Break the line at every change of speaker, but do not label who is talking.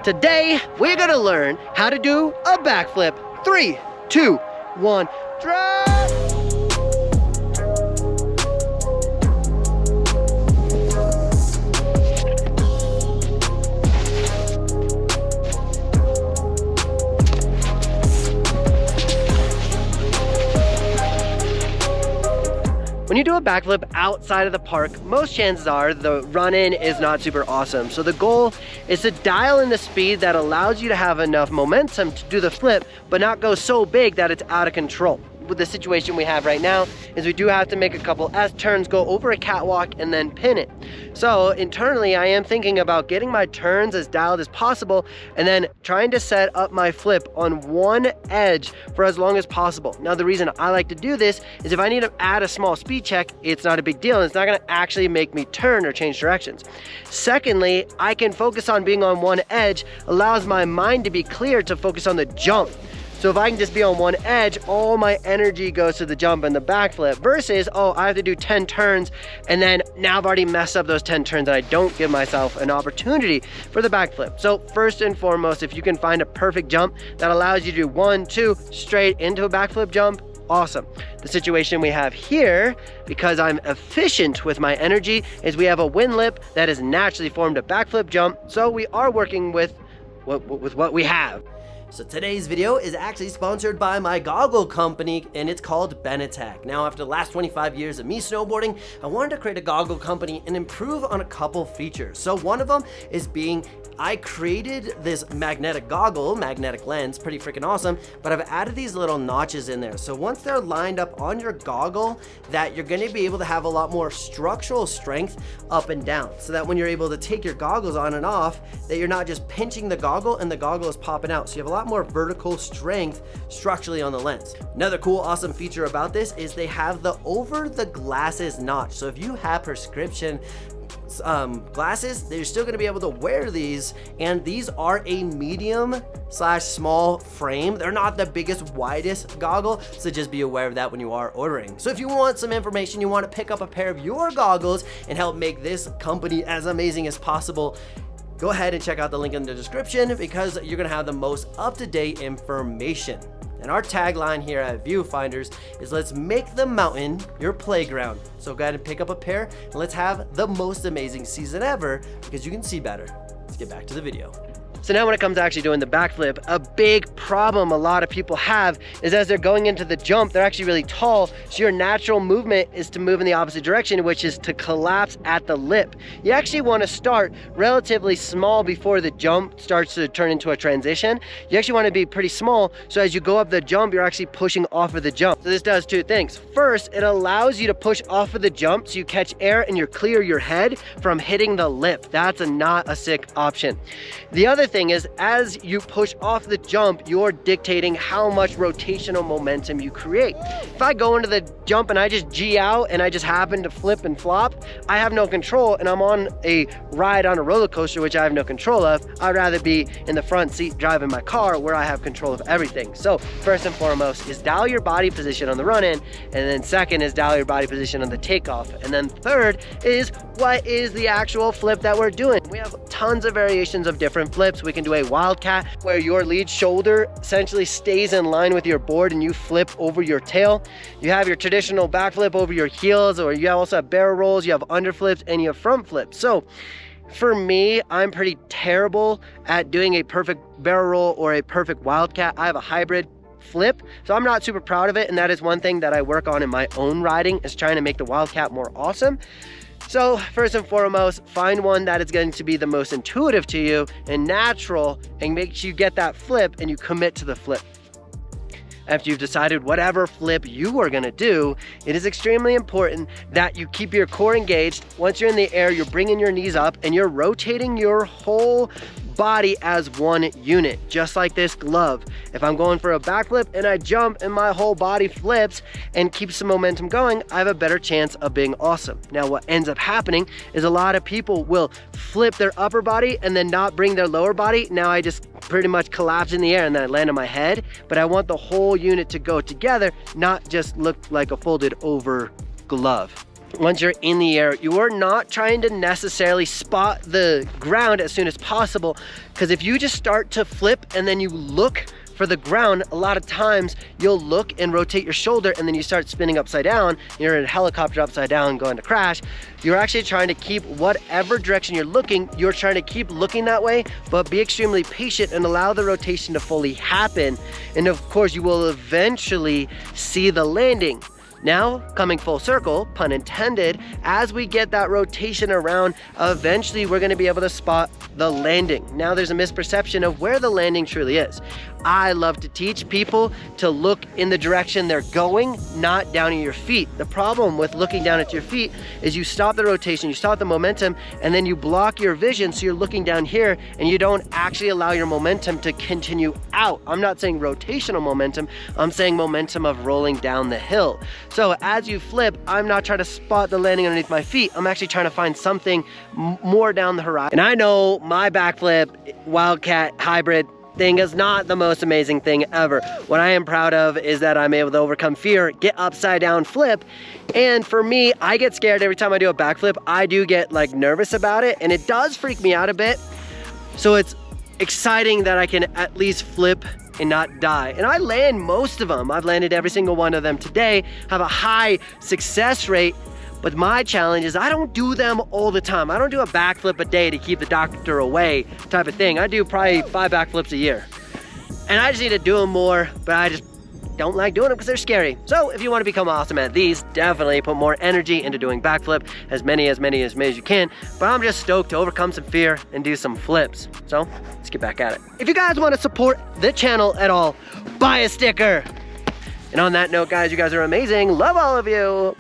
Today, we're gonna learn how to do a backflip. 3, 2, 1, drop! When you do a backflip outside of the park, most chances are the run-in is not super awesome. So the goal is to dial in the speed that allows you to have enough momentum to do the flip, but not go so big that it's out of control. With the situation we have right now is we do have to make a couple S-turns, go over a catwalk, and then pin it. So internally, I am thinking about getting my turns as dialed as possible and then trying to set up my flip on one edge for as long as possible. Now, the reason I like to do this is if I need to add a small speed check, it's not a big deal. And it's not gonna actually make me turn or change directions. Secondly, I can focus on being on one edge, allows my mind to be clear to focus on the jump. So if I can just be on one edge, all my energy goes to the jump and the backflip versus, oh, I have to do 10 turns and then now I've already messed up those 10 turns and I don't give myself an opportunity for the backflip. So first and foremost, if you can find a perfect jump that allows you to do 1, 2, straight into a backflip jump, awesome. The situation we have here, because I'm efficient with my energy, is we have a wind lip that has naturally formed a backflip jump. So we are working with what we have. So today's video is actually sponsored by my goggle company, and it's called BENETEK. Now, after the last 25 years of me snowboarding, I wanted to create a goggle company and improve on a couple features. So one of them is I created this magnetic goggle, magnetic lens, pretty freaking awesome, but I've added these little notches in there. So once they're lined up on your goggle, that you're gonna be able to have a lot more structural strength up and down, so that when you're able to take your goggles on and off, that you're not just pinching the goggle and the goggle is popping out. So you have a lot more vertical strength structurally on the lens. Another cool, awesome feature about this is they have the over the glasses notch. So if you have prescription glasses, you're still going to be able to wear these, and these are a medium/small frame. They're not the biggest, widest goggle, so just be aware of that when you are ordering. So if you want some information, you want to pick up a pair of your goggles and help make this company as amazing as possible, go ahead and check out the link in the description, because you're gonna have the most up-to-date information. And our tagline here at Viewfinders is, let's make the mountain your playground. So go ahead and pick up a pair and let's have the most amazing season ever, because you can see better. Let's get back to the video. So now when it comes to actually doing the backflip, a big problem a lot of people have is as they're going into the jump, they're actually really tall. So your natural movement is to move in the opposite direction, which is to collapse at the lip. You actually want to start relatively small before the jump starts to turn into a transition. You actually want to be pretty small, so as you go up the jump, you're actually pushing off of the jump. So this does two things. First, it allows you to push off of the jump so you catch air and you clear your head from hitting the lip. That's not a sick option. The other thing is, as you push off the jump, you're dictating how much rotational momentum you create. If I go into the jump and I just G out and I just happen to flip and flop, I have no control, and I'm on a ride on a roller coaster, which I have no control of. I'd rather be in the front seat driving my car where I have control of everything. So first and foremost is dial your body position on the run-in, and then second is dial your body position on the takeoff, and then third is what is the actual flip that we're doing. We have tons of variations of different flips. We can do a wildcat where your lead shoulder essentially stays in line with your board and you flip over your tail. You have your traditional backflip over your heels, or you also have barrel rolls, you have underflips, and you have front flips. So for me, I'm pretty terrible at doing a perfect barrel roll or a perfect wildcat. I have a hybrid flip, so I'm not super proud of it, and that is one thing that I work on in my own riding, is trying to make the wildcat more awesome. So first and foremost, find one that is going to be the most intuitive to you and natural, and make sure you get that flip and you commit to the flip. After you've decided whatever flip you are gonna do, it is extremely important that you keep your core engaged. Once you're in the air, you're bringing your knees up and you're rotating your whole body as one unit, just like this glove. If I'm going for a backflip and I jump and my whole body flips and keeps some momentum going, I have a better chance of being awesome. Now, what ends up happening is a lot of people will flip their upper body and then not bring their lower body. Now I just pretty much collapse in the air and then I land on my head, but I want the whole unit to go together, not just look like a folded over glove. once you're in the air, you are not trying to necessarily spot the ground as soon as possible, because if you just start to flip and then you look for the ground, a lot of times you'll look and rotate your shoulder and then you start spinning upside down. You're in a helicopter upside down going to crash. You're actually trying to keep whatever direction you're looking, you're trying to keep looking that way, but be extremely patient and allow the rotation to fully happen. And of course, you will eventually see the landing. Now, coming full circle, pun intended, as we get that rotation around, eventually we're gonna be able to spot the landing. Now there's a misperception of where the landing truly is. I love to teach people to look in the direction they're going, not down at your feet. The problem with looking down at your feet is you stop the rotation, you stop the momentum, and then you block your vision, so you're looking down here and you don't actually allow your momentum to continue out. I'm not saying rotational momentum, I'm saying momentum of rolling down the hill. So as you flip, I'm not trying to spot the landing underneath my feet, I'm actually trying to find something more down the horizon. And I know my backflip wildcat hybrid thing is not the most amazing thing ever. What I am proud of is that I'm able to overcome fear, get upside down flip. And for me, I get scared every time I do a backflip. I do get like nervous about it, and it does freak me out a bit. So it's exciting that I can at least flip and not die. And I land most of them. I've landed every single one of them today, have a high success rate. But my challenge is I don't do them all the time. I don't do a backflip a day to keep the doctor away type of thing. I do probably 5 backflips a year. And I just need to do them more, but I just don't like doing them because they're scary. So if you want to become awesome at these, definitely put more energy into doing backflip, as many as you can. But I'm just stoked to overcome some fear and do some flips. So let's get back at it. If you guys want to support the channel at all, buy a sticker. And on that note, guys, you guys are amazing. Love all of you.